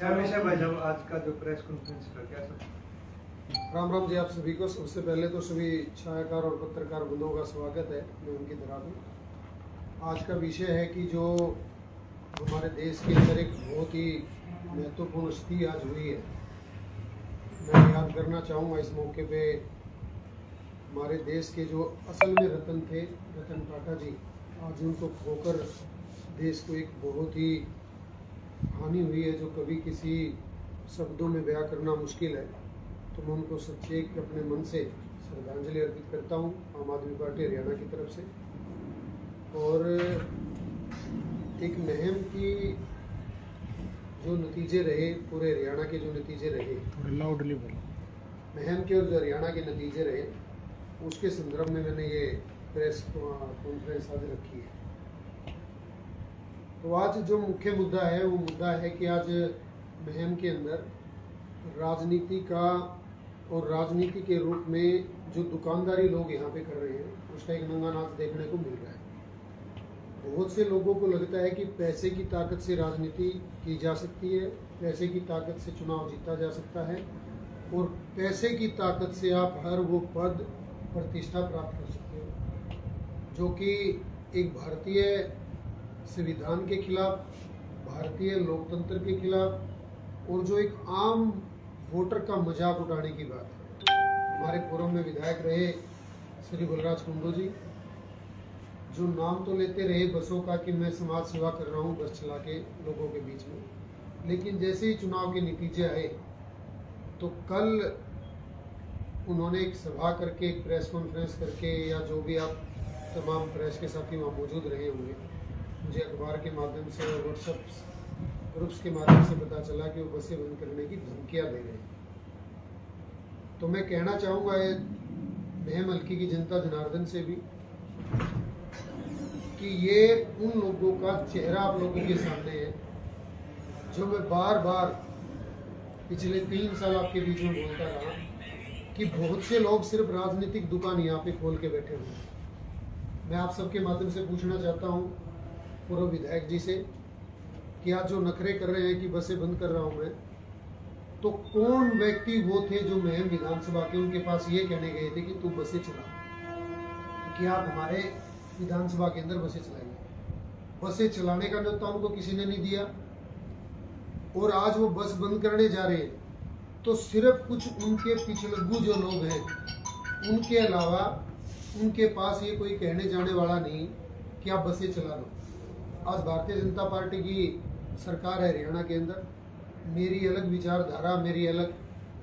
हमेशा भाई जब आज का जो प्रेस कॉन्फ्रेंस का क्या सब? राम राम जी आप सभी को। सबसे पहले तो सभी छायाकार और पत्रकार बंधुओं का स्वागत है। मैं उनकी तरह हूँ। आज का विषय है कि जो हमारे देश के अंदर एक बहुत ही महत्वपूर्ण स्थिति आज हुई है। मैं याद करना चाहूँगा इस मौके पे हमारे देश के जो असल में रतन थे, रतन टाटा जी, आज उनको खोकर देश को एक बहुत ही हानि हुई है जो कभी किसी शब्दों में बयां करना मुश्किल है। तो मैं उनको सच्चे अपने मन से श्रद्धांजलि अर्पित करता हूँ आम आदमी पार्टी हरियाणा की तरफ से। और एक मुहिम की जो नतीजे रहे, पूरे हरियाणा के जो नतीजे रहे, मुहिम के और जो हरियाणा के नतीजे रहे, उसके संदर्भ में मैंने ये प्रेस कॉन्फ्रेंस आज रखी है। तो आज जो मुख्य मुद्दा है वो मुद्दा है कि आज मुहिम के अंदर राजनीति का और राजनीति के रूप में जो दुकानदारी लोग यहाँ पे कर रहे हैं उसका एक नंगा नाच देखने को मिल रहा है। बहुत से लोगों को लगता है कि पैसे की ताकत से राजनीति की जा सकती है, पैसे की ताकत से चुनाव जीता जा सकता है और पैसे की ताकत से आप हर वो पद प्रतिष्ठा प्राप्त कर सकते हो जो कि एक भारतीय संविधान के खिलाफ, भारतीय लोकतंत्र के खिलाफ और जो एक आम वोटर का मजाक उठाने की बात है। हमारे पूर्व में विधायक रहे श्री बलराज कुंडू जी, जो नाम तो लेते रहे बसों का कि मैं समाज सेवा कर रहा हूँ बस चला के लोगों के बीच में, लेकिन जैसे ही चुनाव के नतीजे आए तो कल उन्होंने एक सभा करके, एक प्रेस कॉन्फ्रेंस करके, या जो भी आप तमाम प्रेस के साथी वहाँ मौजूद रहे होंगे, मुझे अखबार के माध्यम से और व्हाट्सएप ग्रुप्स के माध्यम से पता चला कि वो बसें बंद करने की धमकियां दे रहे हैं। तो मैं कहना चाहूँगा मुहिम हल्के की जनता जनार्दन से भी कि ये उन लोगों का चेहरा आप लोगों के सामने है जो मैं बार बार पिछले 3 साल आपके बीच में बोलता रहा कि बहुत से लोग सिर्फ राजनीतिक दुकान यहाँ पे खोल के बैठे हुए हैं। मैं आप सबके माध्यम से पूछना चाहता हूँ पूर्व विधायक जी से कि आज जो नखरे कर रहे हैं कि बसें बंद कर रहा हूँ मैं, तो कौन व्यक्ति वो थे जो मुहिम विधानसभा के उनके पास ये कहने गए थे कि तू बसें चला, कि आप हमारे विधानसभा के अंदर बसें चलाइए। बसें चलाने का न्योता उनको किसी ने नहीं दिया और आज वो बस बंद करने जा रहे हैं तो सिर्फ कुछ उनके पिछलग्गू जो लोग हैं उनके अलावा उनके पास ये कोई कहने जाने वाला नहीं कि आप बसें चला लो। आज भारतीय जनता पार्टी की सरकार है हरियाणा के अंदर, मेरी अलग विचारधारा, मेरी अलग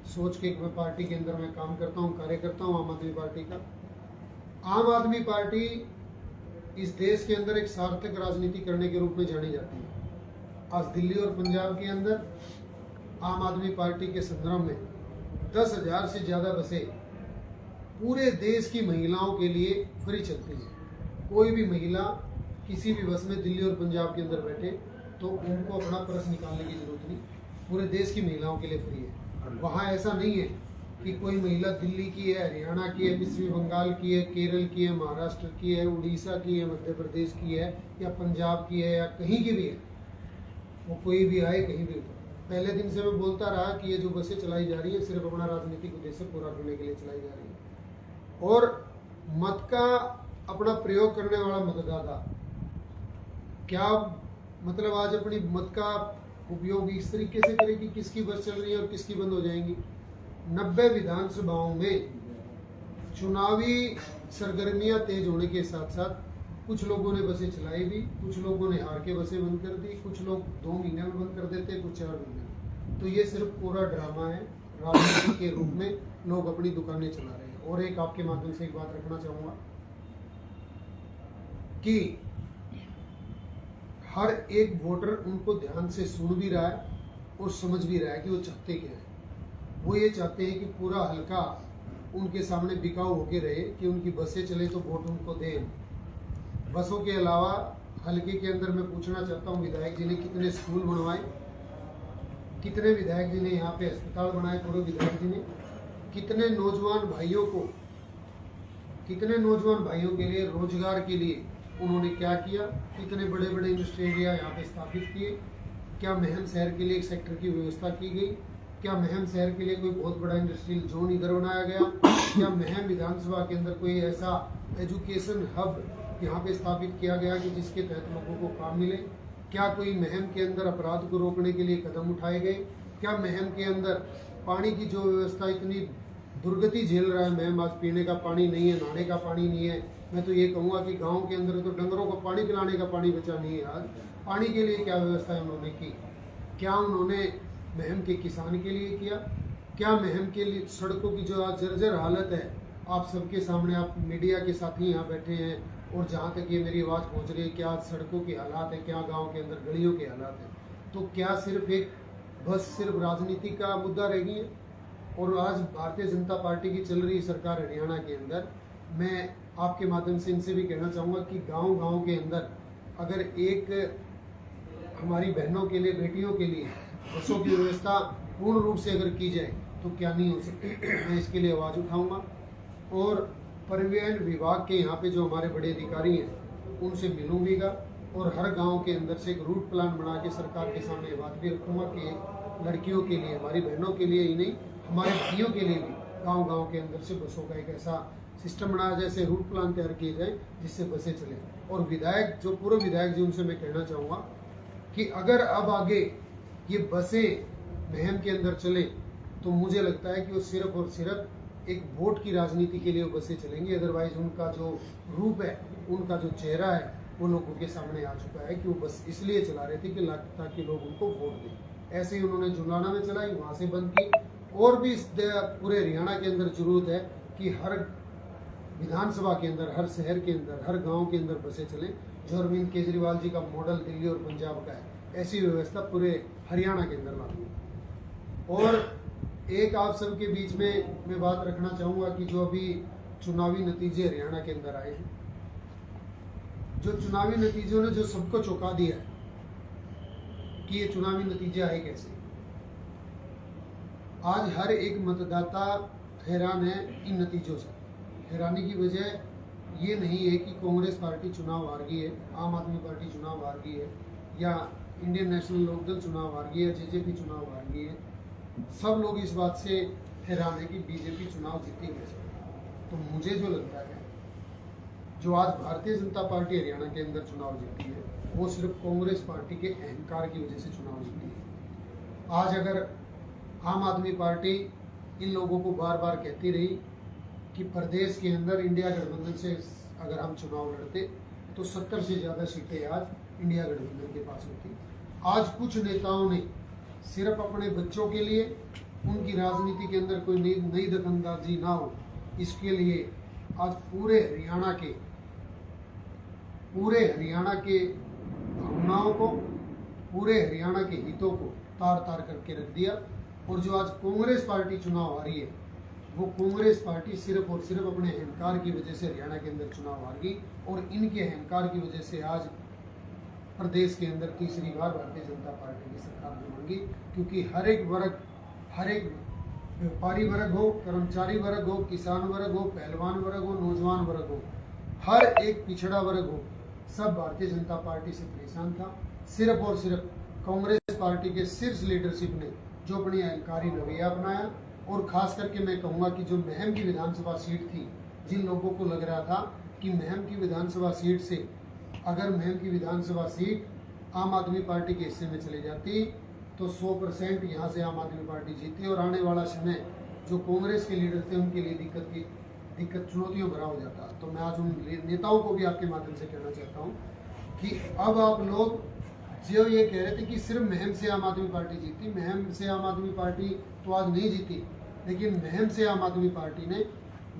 सोच के मैं पार्टी के अंदर मैं काम करता हूँ, कार्य करता हूँ आम आदमी पार्टी का। आम आदमी पार्टी इस देश के अंदर एक सार्थक राजनीति करने के रूप में जानी जाती है। आज दिल्ली और पंजाब के अंदर आम आदमी पार्टी के संदर्भ में 10,000 से ज़्यादा बसें पूरे देश की महिलाओं के लिए फ्री चलती है। कोई भी महिला किसी भी बस में दिल्ली और पंजाब के अंदर बैठे तो उनको अपना पर्स निकालने की जरूरत नहीं, पूरे देश की महिलाओं के लिए फ्री है। वहाँ ऐसा नहीं है कि कोई महिला दिल्ली की है, हरियाणा की है, पश्चिमी बंगाल की है, केरल की है, महाराष्ट्र की है, उड़ीसा की है, मध्य प्रदेश की है या पंजाब की है या कहीं की भी है, वो कोई भी आए कहीं भी। पहले दिन से मैं बोलता रहा कि ये जो बसें चलाई जा रही है सिर्फ अपना राजनीतिक उद्देश्य पूरा करने के लिए चलाई जा रही है। और मत का अपना प्रयोग करने वाला मतदाता क्या मतलब आज अपनी मत का उपयोग इस तरीके से करे कि किसकी बस चल रही है और किसकी बंद हो जाएंगी। 90 विधानसभाओं में चुनावी सरगर्मियां तेज होने के साथ साथ कुछ लोगों ने बसें चलाई भी, कुछ लोगों ने हार के बसें बंद कर दी, कुछ लोग 2 महीने में बंद कर देते, कुछ 4 महीने में। तो ये सिर्फ पूरा ड्रामा है, राजनीति के रूप में लोग अपनी दुकानें चला रहे हैं। और एक आपके माध्यम से एक बात रखना चाहूँगा कि हर एक वोटर उनको ध्यान से सुन भी रहा है और समझ भी रहा है कि वो चाहते क्या है। वो ये चाहते हैं कि पूरा हल्का उनके सामने बिकाऊ होके रहे कि उनकी बसें चले तो वोट उनको दें। बसों के अलावा हल्के के अंदर मैं पूछना चाहता हूँ विधायक जी ने कितने स्कूल बनवाए, कितने विधायक जी ने यहाँ पे अस्पताल बनाए, पूर्व विधायक जी ने कितने नौजवान भाइयों के लिए रोजगार के लिए उन्होंने क्या किया, कितने बड़े बड़े इंडस्ट्री एरिया यहाँ पे स्थापित किए, क्या महम शहर के लिए एक सेक्टर की व्यवस्था की गई? क्या महम शहर के लिए कोई बहुत बड़ा इंडस्ट्रियल जोन इधर बनाया गया? क्या महम विधानसभा के अंदर कोई ऐसा एजुकेशन हब यहाँ पे स्थापित किया गया कि जिसके तहत लोगों को काम मिले? क्या कोई महम के अंदर अपराध को रोकने के लिए कदम उठाए गए? क्या महम के अंदर पानी की जो व्यवस्था इतनी दुर्गति झेल रहा है, महम आज पीने का पानी नहीं है, नहाने का पानी नहीं है। मैं तो ये कहूँगा कि गाँव के अंदर तो डंगरों को पानी पिलाने का पानी बचा नहीं है। आज पानी के लिए क्या व्यवस्था उन्होंने की? क्या उन्होंने महम के किसान के लिए किया? क्या महम के लिए सड़कों की जो आज जर्जर हालत है, आप सबके सामने, आप मीडिया के साथी यहाँ बैठे हैं और जहाँ तक ये मेरी आवाज़ पहुँच रही है, क्या आज सड़कों के हालात है, क्या गांव के अंदर गलियों के हालात है? तो क्या सिर्फ एक बस सिर्फ राजनीति का मुद्दा रह गई है? और आज भारतीय जनता पार्टी की चल रही सरकार हरियाणा के अंदर, मैं आपके माध्यम से इनसे भी कहना चाहूँगा कि गाँव के अंदर अगर एक हमारी बहनों के लिए, बेटियों के लिए बसों की व्यवस्था पूर्ण रूप से अगर की जाए तो क्या नहीं हो सकती। मैं इसके लिए आवाज़ उठाऊंगा और परिवहन विभाग के यहाँ पे जो हमारे बड़े अधिकारी हैं उनसे मिलूंगा और हर गांव के अंदर से एक रूट प्लान बना के सरकार के सामने ये बात भी रखूँगा कि लड़कियों के लिए, हमारी बहनों के लिए ही नहीं, हमारे भाइयों के लिए भी गाँव के अंदर से बसों का एक ऐसा सिस्टम बनाया जाए, ऐसे रूट प्लान तैयार किए जाए जिससे बसें चलें। और विधायक, जो पूर्व विधायक जी, उनसे मैं कहना चाहूँगा कि अगर अब आगे ये बसें महम के अंदर चले तो मुझे लगता है कि वो सिर्फ और सिर्फ एक वोट की राजनीति के लिए वो बसें चलेंगी। अदरवाइज उनका जो रूप है, उनका जो चेहरा है, वो लोगों के सामने आ चुका है कि वो बस इसलिए चला रहे थे कि ताकि लोग उनको वोट दें। ऐसे ही उन्होंने जुलाना में चलाई, वहाँ से बंद की। और भी इस पूरे हरियाणा के अंदर जरूरत है कि हर विधानसभा के अंदर, हर शहर के अंदर, हर गाँव के अंदर बसें चलें, जो अरविंद केजरीवाल जी का मॉडल दिल्ली और पंजाब का है। ऐसी व्यवस्था पूरे हरियाणा के अंदर लागू। और एक आप सबके बीच में मैं बात रखना चाहूँगा कि जो अभी चुनावी नतीजे हरियाणा के अंदर आए हैं, जो चुनावी नतीजों ने जो सबको चौंका दिया है कि ये चुनावी नतीजे आए कैसे। आज हर एक मतदाता हैरान है इन नतीजों से। हैरानी की वजह ये नहीं है कि कांग्रेस पार्टी चुनाव हार गई है, आम आदमी पार्टी चुनाव हार गई है, या इंडियन नेशनल लोकदल चुनाव हार गई है, जेजेपी चुनाव हार गई है। सब लोग इस बात से हैरान है कि बीजेपी चुनाव जीती कैसे। तो मुझे जो लगता है, जो आज भारतीय जनता पार्टी हरियाणा के अंदर चुनाव जीती है, वो सिर्फ कांग्रेस पार्टी के अहंकार की वजह से चुनाव जीती है। आज अगर आम आदमी पार्टी इन लोगों को बार बार कहती रही कि प्रदेश के अंदर इंडिया गठबंधन से अगर हम चुनाव लड़ते तो 70 से ज़्यादा सीटें आज इंडिया गठबंधन के पास होती। आज कुछ नेताओं ने सिर्फ अपने बच्चों के लिए, उनकी राजनीति के अंदर कोई नई दखलंदाजी ना हो, इसके लिए आज पूरे हरियाणा के भावनाओं को, पूरे हरियाणा के हितों को तार तार करके रख दिया। और जो आज कांग्रेस पार्टी चुनाव हारी है, वो कांग्रेस पार्टी सिर्फ और सिर्फ अपने अहंकार की वजह से हरियाणा के अंदर चुनाव हार गई। और इनके अहंकार की वजह से आज प्रदेश के अंदर तीसरी बार भारतीय जनता पार्टी की सरकार बनेगी। क्योंकि हर एक वर्ग, हर एक व्यापारी वर्ग हो, कर्मचारी वर्ग हो, किसान वर्ग हो, पहलवान वर्ग हो, नौजवान वर्ग हो, हर एक पिछड़ा वर्ग हो, सब भारतीय जनता पार्टी से परेशान था। सिर्फ और सिर्फ कांग्रेस पार्टी के शीर्ष लीडरशिप ने जो अपनी अहंकारी रवैया अपनाया। और खास करके मैं कहूँगा कि जो महम की विधानसभा सीट थी, जिन लोगों को लग रहा था कि महम की विधानसभा सीट से, अगर महम की विधानसभा सीट आम आदमी पार्टी के हिस्से में चली जाती तो 100% यहाँ से आम आदमी पार्टी जीती और आने वाला समय जो कांग्रेस के लीडर थे उनके लिए दिक्कत चुनौतियों भरा हो जाता। तो मैं आज उन नेताओं को भी आपके माध्यम से कहना चाहता हूँ कि अब आप लोग जो ये कह रहे थे कि सिर्फ महम से आम आदमी पार्टी जीती, महम से आम आदमी पार्टी तो आज नहीं जीती, लेकिन महम से आम आदमी पार्टी ने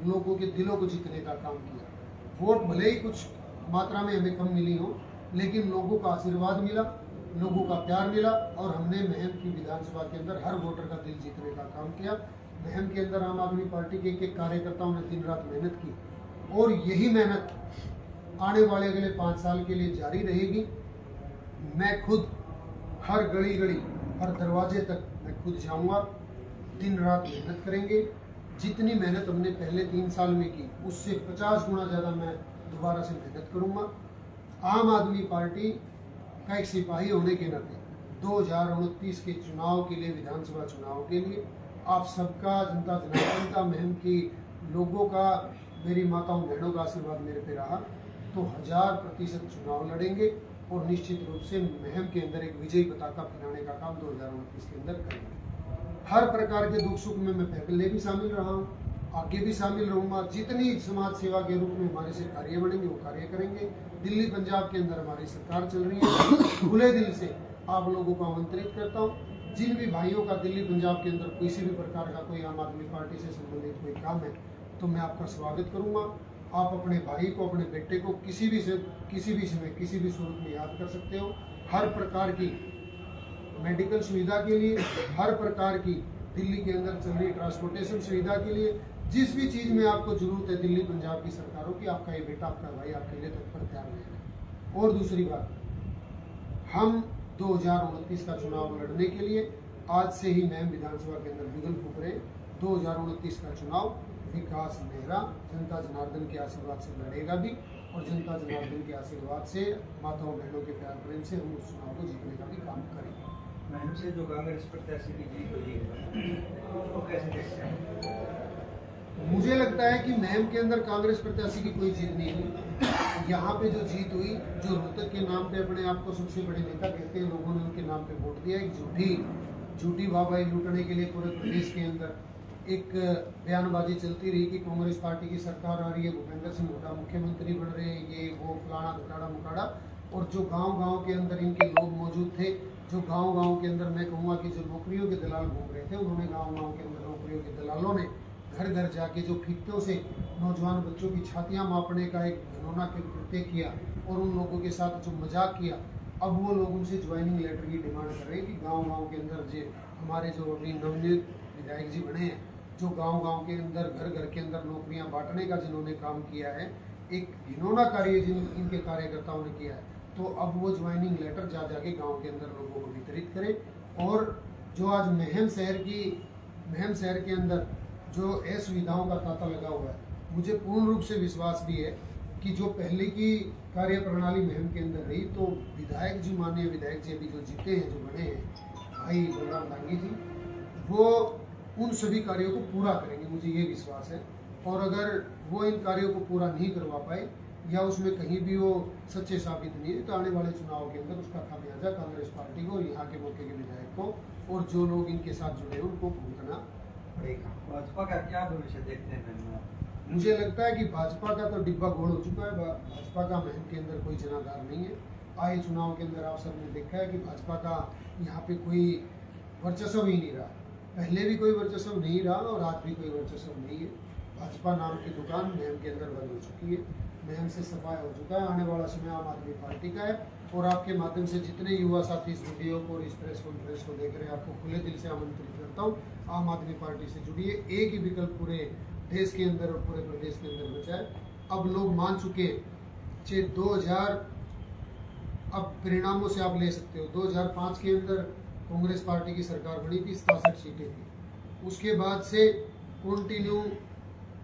लोगों के दिलों को जीतने का काम किया। वोट भले ही कुछ मात्रा में हमें कम मिली हो, लेकिन लोगों का आशीर्वाद मिला, लोगों का प्यार मिला और हमने महम की विधानसभा के अंदर हर वोटर का दिल जीतने का काम किया। महम के अंदर आम आदमी पार्टी के एक कार्यकर्ताओं ने दिन रात मेहनत की और यही मेहनत आने वाले अगले 5 साल के लिए जारी रहेगी। मैं खुद हर गली गली, हर दरवाजे तक मैं खुद जाऊंगा, दिन रात मेहनत करेंगे। जितनी मेहनत हमने पहले 3 साल में की, उससे 50 गुना ज़्यादा मैं दोबारा से मेहनत करूंगा। आम आदमी पार्टी का एक सिपाही होने के नाते 2029 के चुनाव के लिए, विधानसभा चुनाव के लिए आप सबका, जनता जनार्दन का, महम की लोगों का, मेरी माताओं बहनों का आशीर्वाद मेरे पे रहा तो 1000% चुनाव लड़ेंगे और निश्चित रूप से महम के अंदर एक विजयी पताका फहराने का काम 2029 के अंदर करेंगे। हर प्रकार के दुख सुख में मैं पहले भी शामिल रहा हूँ, आगे भी शामिल रहूंगा। जितनी समाज सेवा के रूप में हमारे से कार्य बढ़ेंगे वो कार्य करेंगे। दिल्ली पंजाब के अंदर हमारी सरकार चल रही है। खुले दिल से आप लोगों को आमंत्रित करता हूँ, जिन भी भाइयों का दिल्ली पंजाब के अंदर किसी भी प्रकार का कोई आम आदमी पार्टी से संबंधित कोई काम है तो मैं आपका स्वागत करूंगा। आप अपने भाई को, अपने बेटे को किसी भी समय, किसी भी सूरत में याद कर सकते हो। हर प्रकार की मेडिकल सुविधा के लिए, हर प्रकार की दिल्ली के अंदर चल रही ट्रांसपोर्टेशन सुविधा के लिए, जिस भी चीज़ में आपको जरूरत है दिल्ली पंजाब की सरकारों की, आपका ये बेटा, आपका भाई आपके लिए तत्पर तैयार रहेगा। और दूसरी बात, हम 2029 का चुनाव लड़ने के लिए आज से ही महम विधानसभा के अंदर बिगल फूक रहे। 2029 का चुनाव विकास मेहरा जनता जनार्दन के आशीर्वाद से लड़ेगा भी, और जनता जनार्दन के आशीर्वाद से, माताओं बहनों के प्यार प्रेम से हम उस चुनाव को जीतने का भी काम करेंगे। महम से जो कांग्रेस प्रत्याशी की जीत हुई है उसको कैसे देखते हैं? मुझे लगता है कि महम के अंदर कांग्रेस प्रत्याशी की कोई जीत नहीं हुई। यहाँ पे जो जीत हुई, जो रोहतक के नाम पे अपने आप को सबसे बड़े नेता कहते हैं, लोगों ने उनके नाम पे वोट दिया। एक झूठी वाहवाही लूटने के लिए पूरे प्रदेश के अंदर एक बयानबाजी चलती रही कि कांग्रेस पार्टी की सरकार आ रही है, भूपेंद्र सिंह हुड्डा मुख्यमंत्री बन रहे हैं, ये वो फलाना धटाड़ा मुकाड़ा। और जो गांव के अंदर इनके लोग मौजूद थे, जो गांव के अंदर मैं कहूँगा कि जो नौकरियों के दलाल घूम रहे थे, उन्होंने गांव के अंदर नौकरियों के दलालों ने घर घर जाके जो फीतों से नौजवान बच्चों की छातियां मापने का एक घिनौना कृत्य किया और उन लोगों के साथ जो मजाक किया, अब वो लोग उनसे ज्वाइनिंग लेटर की डिमांड कर रहे हैं कि गांव के अंदर जो हमारे जो अभी नवनियुक्त विधायक जी बने हैं, जो गांव के अंदर घर के अंदर नौकरियां बांटने का जिन्होंने काम किया है, एक घिनौना कार्य जिन इनके कार्यकर्ताओं ने किया है, तो अब वो ज्वाइनिंग लेटर जाके गाँव के अंदर लोगों को वितरित करें। और जो आज महम शहर के अंदर जो असुविधाओं का तांता लगा हुआ है, मुझे पूर्ण रूप से विश्वास भी है कि जो पहले की कार्य प्रणाली महम के अंदर रही, तो विधायक जी, माननीय विधायक जी अभी जो जीते हैं, जो बने हैं भाई बलराम दांगी जी, वो उन सभी कार्यों को पूरा करेंगे, मुझे ये विश्वास है। और अगर वो इन कार्यों को पूरा नहीं करवा पाए या उसमें कहीं भी वो सच्चे साबित नहीं है, तो आने वाले चुनाव के अंदर उसका खामियाजा कांग्रेस पार्टी को, यहाँ के मौके के विधायक को और जो लोग इनके साथ जुड़े हैं उनको भुगतना पड़ेगा। भाजपा का क्या भविष्य देखते हैं? मुझे लगता है कि भाजपा का तो डिब्बा गोल हो चुका है। भाजपा का महम के अंदर कोई जनाधार नहीं है। आए चुनाव के अंदर आप सबने देखा है कि भाजपा का यहाँ पे कोई वर्चस्व ही नहीं रहा। पहले भी कोई वर्चस्व नहीं रहा और आज भी कोई वर्चस्व नहीं है। भाजपा नाम की दुकान महम के अंदर बंद हो चुकी है, महम से सफाया हो चुका है। आने वाला समय आम आदमी पार्टी का है और आपके माध्यम से जितने युवा साथी इस वीडियो को और इस प्रेस कॉन्फ्रेंस को देख रहे हैं, आपको खुले दिल से आमंत्रित करता हूँ, आम आदमी पार्टी से जुड़िए। एक ही विकल्प पूरे देश के अंदर और पूरे प्रदेश के अंदर बचा है। अब लोग मान चुके हैं 2000, अब परिणामों से आप ले सकते हो, 2005 के अंदर कांग्रेस पार्टी की सरकार बनी थी, 67 सीटें थी। उसके बाद से कंटिन्यू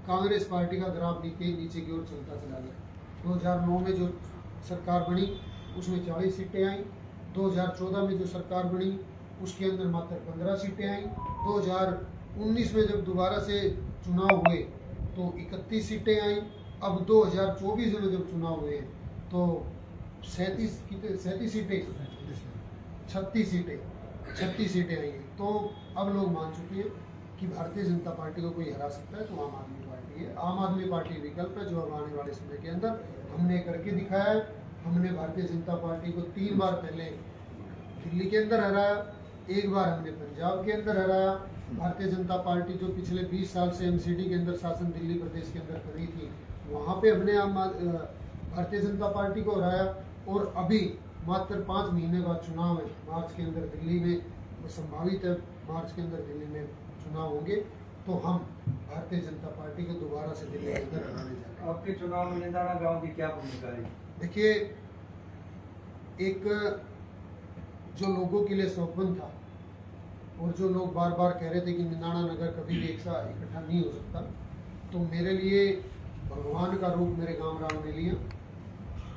कांग्रेस पार्टी का ग्राफ नीचे की ओर चलता चला गया। 2009 में जो सरकार बनी उसमें 40 सीटें आई। 2014 में जो सरकार बनी उसके अंदर मात्र 15 सीटें आई। 2019 में जब दोबारा से चुनाव हुए तो 31 सीटें आई। अब 2024 में जब चुनाव हुए तो 36 सीटें आई हैं। तो अब लोग मान चुके हैं कि भारतीय जनता पार्टी को कोई हरा सकता है तो आम आदमी पार्टी है। आम आदमी पार्टी विकल्प है जो अब आने वाले समय के अंदर हमने करके दिखाया है। हमने भारतीय जनता पार्टी को 3 बार पहले दिल्ली के अंदर हराया, 1 बार हमने पंजाब के अंदर हराया। भारतीय जनता पार्टी जो पिछले 20 साल से एमसीडी के अंदर शासन दिल्ली प्रदेश के अंदर कर रही थी, वहाँ पे हमने भारतीय जनता पार्टी को हराया। और अभी मात्र 5 महीने बाद चुनाव है, मार्च के अंदर दिल्ली में संभावित है, मार्च के अंदर दिल्ली में चुनाव होंगे, तो हम भारतीय जनता पार्टी को दोबारा से दिल्ली के अंदर हराने जा रहे हैं। आपके चुनाव में निंदाना गांव की क्या भूमिका है? देखिए, एक जो लोगों के लिए सौगंध था और जो लोग बार बार कह रहे थे कि निंदाना नगर कभी भी एक साथ इकट्ठा नहीं हो सकता, तो मेरे लिए भगवान का रूप मेरे गांव राव ने लिया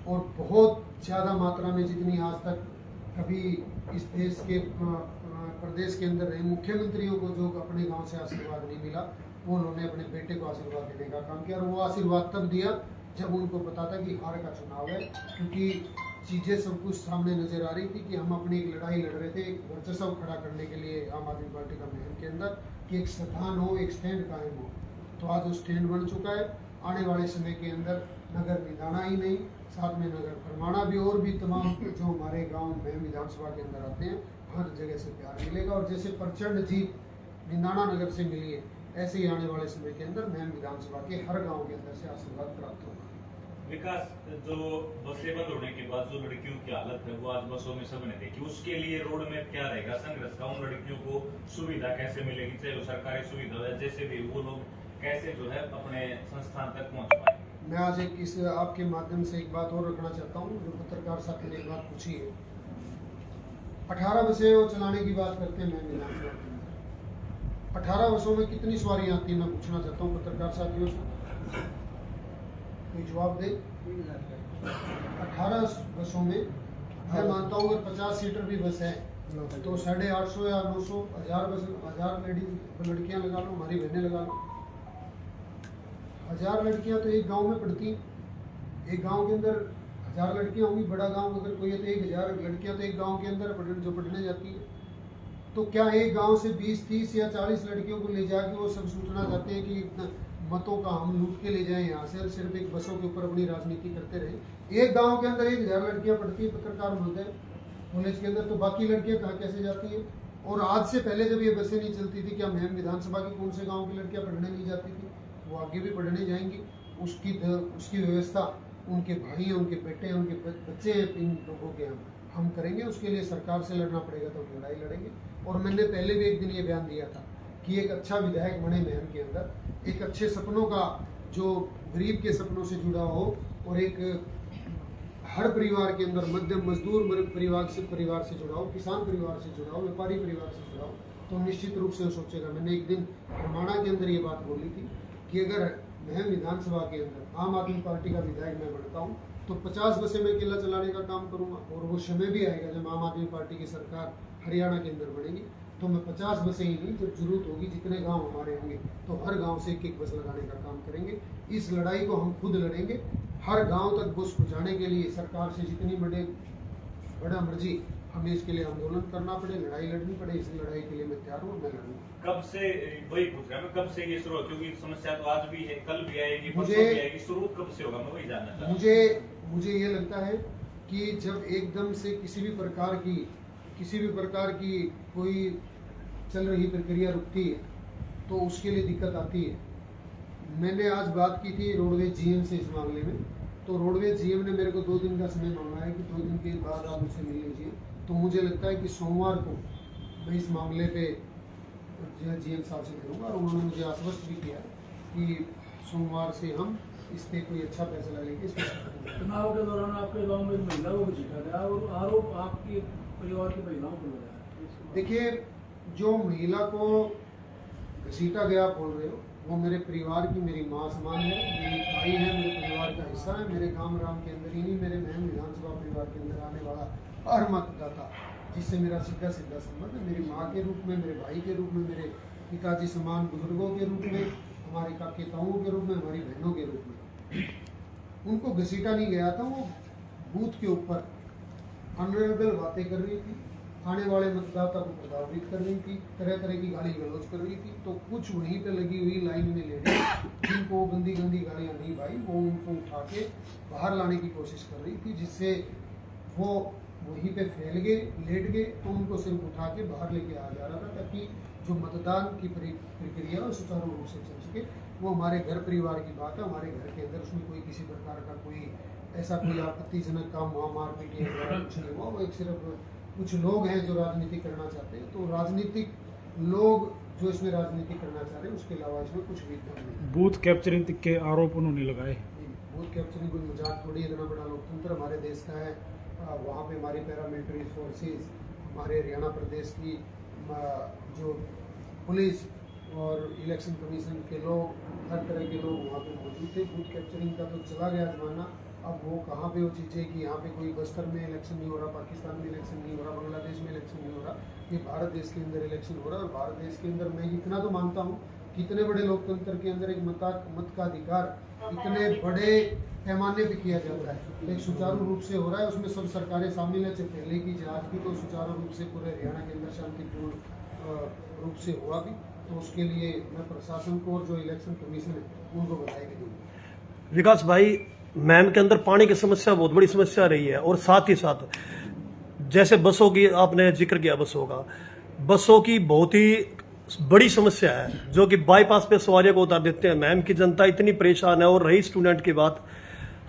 और बहुत ज़्यादा मात्रा में, जितनी आज तक कभी इस देश के प्रदेश के अंदर रहे मुख्यमंत्रियों को जो अपने गांव से आशीर्वाद नहीं मिला, वो उन्होंने अपने बेटे को आशीर्वाद देने का काम किया। और वो आशीर्वाद तब दिया जब उनको पता था कि हार का चुनाव है, क्योंकि चीज़ें सब कुछ सामने नजर आ रही थी कि हम अपनी एक लड़ाई लड़ रहे थे, एक वर्चस्व खड़ा करने के लिए आम आदमी पार्टी का मुहिम के अंदर, कि एक स्थान हो, एक स्टैंड कायम हो। तो आज वो स्टैंड बन चुका है। आने वाले समय के अंदर नगर निदाना ही नहीं, साथ में नगर फरमाना भी, और भी तमाम जो हमारे गांव में विधानसभा के अंदर आते हैं, हर जगह से प्यार मिलेगा। और जैसे प्रचंड जीत निदाना नगर से मिली है, ऐसे ही आने वाले समय के अंदर मैम विधानसभा के हर गांव के अंदर से आशीर्वाद प्राप्त होगा। विकास, जो बसें बंद होने के बाद जो लड़कियों की हालत है वो आज बसों में सबने देखी, उसके लिए रोड में क्या रहेगा संघर्ष का? उन लड़कियों को सुविधा कैसे मिलेगी, चाहे वो सरकारी सुविधा है, जैसे भी वो लोग कैसे जो है अपने संस्थान तक पहुंच पाए? मैं आज एक इस आपके माध्यम से एक बात और रखना चाहता हूँ। जो पत्रकार साथी ने एक बात पूछी है, 18 बसें वो चलाने की बात करते हैं मैम विधानसभा के अंदर। 18 बसों में कितनी सवारियाँ आती हैं, मैं पूछना चाहता हूँ पत्रकार साथियों से, कोई जवाब दे। 18 बसों में मैं मानता हूँ अगर 50 सीटर भी बस है तो 850 या 900 1000 लेडीज लड़कियाँ लगा लो, हमारी बहनें लगा लो। 1000 लड़कियाँ तो एक गांव में पढ़ती हैं। एक गांव के अंदर 1000 लड़कियाँ होंगी, बड़ा गांव अगर कोई है तो 1000 लड़कियाँ तो एक गांव के अंदर पढ़ने जाती है। तो क्या एक गांव से 20, 30 या 40 लड़कियों को ले जाके वो सब सोचना चाहते हैं कि मतों का हम लूट के ले जाएं यहाँ से, सिर्फ एक बसों के ऊपर अपनी राजनीति करते रहे? एक गांव के अंदर 1000 लड़कियां पढ़ती है पत्रकार महोदय कॉलेज के अंदर, तो बाकी लड़कियां कहाँ कैसे जाती है? और आज से पहले जब ये बसें नहीं चलती थी, क्या मैम विधानसभा की कौन से गाँव की लड़कियाँ पढ़ने नहीं जाती थी? वो आगे भी पढ़ने जाएंगी। उसकी व्यवस्था उनके भाई हैं, उनके बेटे हैं, उनके बच्चे हैं, इन लोगों के हम करेंगे। उसके लिए सरकार से लड़ना पड़ेगा तो लड़ाई लड़ेंगे। और मैंने पहले भी एक दिन ये बयान दिया था कि एक अच्छा विधायक बने महम के अंदर, एक अच्छे सपनों का, जो गरीब के सपनों से जुड़ा हो, और एक हर परिवार के अंदर मध्यम मजदूर परिवार से जुड़ा हो, किसान परिवार से जुड़ा हो, व्यापारी परिवार से जुड़ा हो, तो निश्चित रूप से सोचेगा। मैंने एक दिन हरमाणा के अंदर ये बात बोली थी कि अगर महम विधानसभा के अंदर आम आदमी पार्टी का विधायक मैं बनता हूँ तो 50 बसें मैं अकेला चलाने का काम करूँगा। और वो समय भी आएगा जब आम आदमी पार्टी की सरकार हरियाणा के अंदर बनेगी, तो मैं 50 बसें ही नहीं, जब जरूरत होगी जितने गांव हमारे होंगे तो हर गांव से एक बस लगाने का काम करेंगे। इस लड़ाई को हम खुद लड़ेंगे। हर गांव तक बस पहुँचाने के लिए सरकार से जितनी बड़ा मर्जी हमें इसके लिए आंदोलन करना पड़े, लड़ाई लड़नी पड़े, इस लड़ाई के लिए मैं तैयार हूँ, मैं लड़ूंगा। कब से, वही पूछ रहा मैं, कब से ये शुरू? क्योंकि समस्या तो आज भी है, कल भी आएगी, परसों भी आएगी, शुरू कब से होगा, मैं वही जानना चाहता हूँ। मुझे ये लगता है कि जब एकदम से किसी भी प्रकार की कोई चल रही प्रक्रिया रुकती है तो उसके लिए दिक्कत आती है। मैंने आज बात की थी रोडवेज जीएम से इस मामले में, तो रोडवेज जीएम ने मेरे को 2 दिन का समय मांगा है कि 2 दिन के बाद आप मुझसे मिल लीजिए। तो मुझे लगता है कि सोमवार को मैं इस मामले पे जीएम साहब से करूँगा, और उन्होंने मुझे आश्वस्त भी किया कि सोमवार से हम इस पर कोई अच्छा फैसला लेंगे। चुनाव के दौरान आपके गांव में महिला को घसीटा गया और आरोप आपके परिवार की महिलाओं पर लगाया। देखिए, जो महिला को घसीटा गया बोल रहे हो, वो मेरे परिवार की, मेरी माँ समान है, मेरी भाई है, मेरे परिवार का हिस्सा है। मेरे गांव राम के अंदर ही नहीं, मेरे महम विधानसभा परिवार के अंदर आने वाला हर मतदाता जिससे मेरा सीधा संबंध है, मेरी माँ के रूप में, मेरे भाई के रूप में, मेरे पिताजी समान बुजुर्गों के रूप में, हमारे काके ताऊओं के रूप में, हमारी बहनों के रूप में उनको घसीटा नहीं गया था। वो बूथ के ऊपर अनरेबल बातें कर रही थी, आने वाले मतदाता को प्रभावित कर रही थी, तरह तरह की गाली गलौज कर रही थी। तो कुछ वहीं पे लगी हुई लाइन में लेडीज जिनको गंदी गालियां नहीं भाई, वो उनको उठा के बाहर लाने की कोशिश कर रही थी, जिससे वो वहीं पे फैल गए, लेट गए। तो उनको सिर्फ उठा के बाहर लेके आ जा रहा था ताकि जो मतदान की प्रक्रिया सुचारू रूप से चल सके। वो हमारे घर परिवार की बात है, हमारे घर के अंदर उसमें कोई किसी प्रकार का कोई ऐसा कोई आपत्तिजनक काम हुआ, मारपीट या कुछ नहीं हुआ। वो एक सिर्फ कुछ लोग हैं जो राजनीति करना चाहते हैं, तो राजनीतिक लोग जो इसमें राजनीति करना चाह रहे हैं, उसके अलावा इसमें कुछ भी नहीं। बूथ कैप्चरिंग के आरोप उन्होंने लगाए। बूथ कैप्चरिंग कोई मजाक थोड़ी, इतना बड़ा लोकतंत्र हमारे देश का है। वहाँ पे हमारी पैरामिलिट्री फोर्सेस, हमारे हरियाणा प्रदेश की जो पुलिस और इलेक्शन कमीशन के लोग, हर तरह के लोग वहाँ पे मौजूद थे। बूथ कैप्चरिंग का तो चला गया जमाना। अब वो कहाँ पे वो चीज़ें कि यहाँ पे कोई बस्तर में इलेक्शन नहीं हो रहा, पाकिस्तान में इलेक्शन नहीं हो रहा, बांग्लादेश में इलेक्शन नहीं हो रहा, ये भारत देश के अंदर इलेक्शन हो रहा है। और भारत देश के अंदर मैं इतना तो मानता हूँ कि इतने बड़े लोकतंत्र के अंदर एक मत का अधिकार इतने बड़े पैमाने पे किया जाता है, एक सुचारू रूप से हो रहा है, उसमें सब सरकारें शामिल है। चाहे पहले की आज की तो सुचारू रूप से पूरे हरियाणा के अंदर शांतिपूर्ण रूप से हुआ भी, तो उसके लिए मैं प्रशासन को और जो इलेक्शन कमीशन है उनको बधाई भी दूंगा। विकास भाई, मैम के अंदर पानी की समस्या बहुत बड़ी समस्या रही है, और साथ ही साथ जैसे बसों की आपने जिक्र किया, बसों की बहुत ही बड़ी समस्या है, जो कि बाईपास पे सवारियों को उतार देते हैं। मैम की जनता इतनी परेशान है। और रही स्टूडेंट की बात,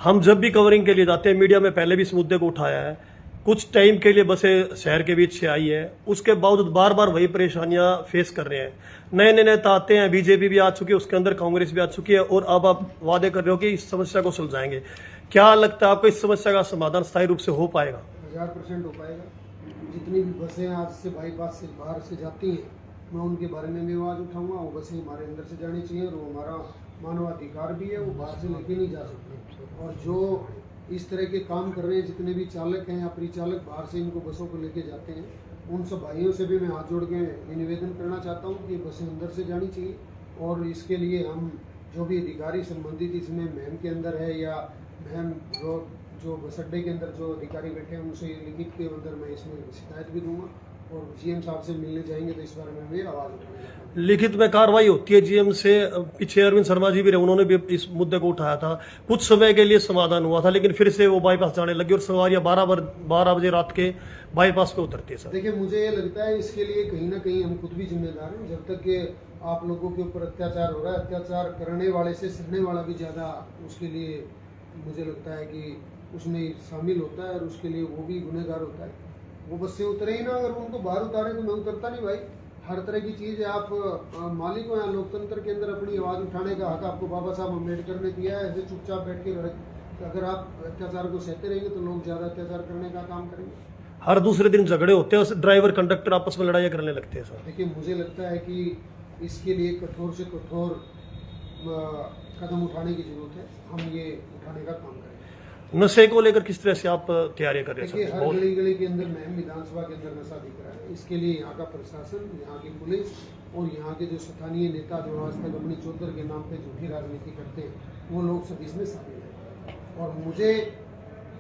हम जब भी कवरिंग के लिए जाते हैं, मीडिया में पहले भी इस मुद्दे को उठाया है, कुछ टाइम के लिए बसें शहर के बीच से आई है, उसके बावजूद बार बार वही परेशानियां फेस कर रहे हैं। नए नए नेता आते हैं, बीजेपी भी आ चुकी है, उसके अंदर कांग्रेस भी आ चुकी है, और अब आप वादे कर रहे हो कि इस समस्या को सुलझाएंगे। क्या लगता है आपको, इस समस्या का समाधान स्थायी रूप से हो पाएगा? 1000% हो पाएगा। जितनी भी बसें आज से बाईपास से बाहर से जाती हैं, मैं उनके बारे में भी आवाज़ उठाऊंगा। वो बसें हमारे अंदर से जानी चाहिए, और वो हमारा मानवाधिकार भी है, वो बाहर से लेके नहीं जा सकते। और जो इस तरह के काम कर रहे हैं, जितने भी चालक हैं या परिचालक बाहर से इनको बसों को लेके जाते हैं, उन सब भाइयों से भी मैं हाथ जोड़ के ये निवेदन करना चाहता हूँ कि ये बसें अंदर से जानी चाहिए। और इसके लिए हम जो भी अधिकारी संबंधित इसमें मैम के अंदर है या मैम जो बस अड्डे के अंदर जो अधिकारी बैठे हैं, उनसे लिखित के अंदर मैं इसमें शिकायत भी दूंगा, और जीएम साहब से मिलने जाएंगे तो इस बारे में भी आवाज़ उठाएंगे। लिखित में कार्रवाई होती है जीएम से। पीछे अरविंद शर्मा जी भी रहे, उन्होंने भी इस मुद्दे को उठाया था। कुछ समय के लिए समाधान हुआ था, लेकिन फिर से वो बाईपास जाने लगे, और सवारियां 12 बजे रात के बाईपास पे उतरती है। सर देखिए, मुझे ये लगता है इसके लिए कहीं ना कहीं हम खुद भी जिम्मेदार हैं। जब तक कि आप लोगों के ऊपर अत्याचार हो रहा है, अत्याचार करने वाले से सहने वाला भी ज़्यादा उसके लिए मुझे लगता है कि उसमें शामिल होता है, और उसके लिए वो भी गुनहगार होता है। वो बस से उतरे ही ना, अगर उनको बाहर उतारे तो मैं उतरता नहीं भाई। हर तरह की चीज़ है, आप मालिक हो। यहाँ लोकतंत्र के अंदर अपनी आवाज़ उठाने का हक आपको बाबा साहब अम्बेडकर ने दिया है। ऐसे चुपचाप बैठ के अगर आप अत्याचार को सहते रहेंगे तो लोग ज़्यादा अत्याचार करने का काम करेंगे। हर दूसरे दिन झगड़े होते हैं, ड्राइवर कंडक्टर आपस में लड़ाइयाँ करने लगते हैं। सर देखिए, मुझे लगता है कि इसके लिए कठोर से कठोर कदम उठाने की जरूरत है। हम ये उठाने का काम करेंगे। नशे को लेकर किस तरह से आप तैयारियां कर रहे हैं? देखिए, हर गली गली के अंदर मैम विधानसभा के अंदर नशा दिख रहा है। इसके लिए यहाँ का प्रशासन, यहाँ की पुलिस और यहाँ के जो स्थानीय नेता जो आज तक अपनी चौधर के नाम पे झूठी राजनीति करते हैं, वो लोग सब इसमें शामिल हैं। और मुझे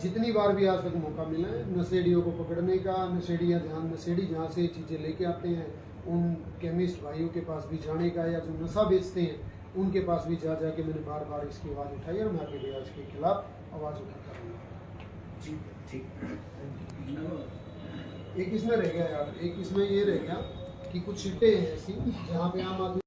जितनी बार भी आज तक मौका मिला है नशेड़ियों को पकड़ने का, नशेड़ी जहाँ से चीज़ें लेके आते हैं, उन केमिस्ट भाइयों के पास भी जाने का, या जो नशा बेचते हैं उनके पास भी जा के मैंने बार बार इसकी आवाज़ उठाई, और मैं आगे भी इसके खिलाफ आवाज़ उठाता हूँ। जी ठीक। एक इसमें रह गया यार, एक इसमें ये रह गया कि कुछ सीटें हैं ऐसी जहाँ पे आम आदमी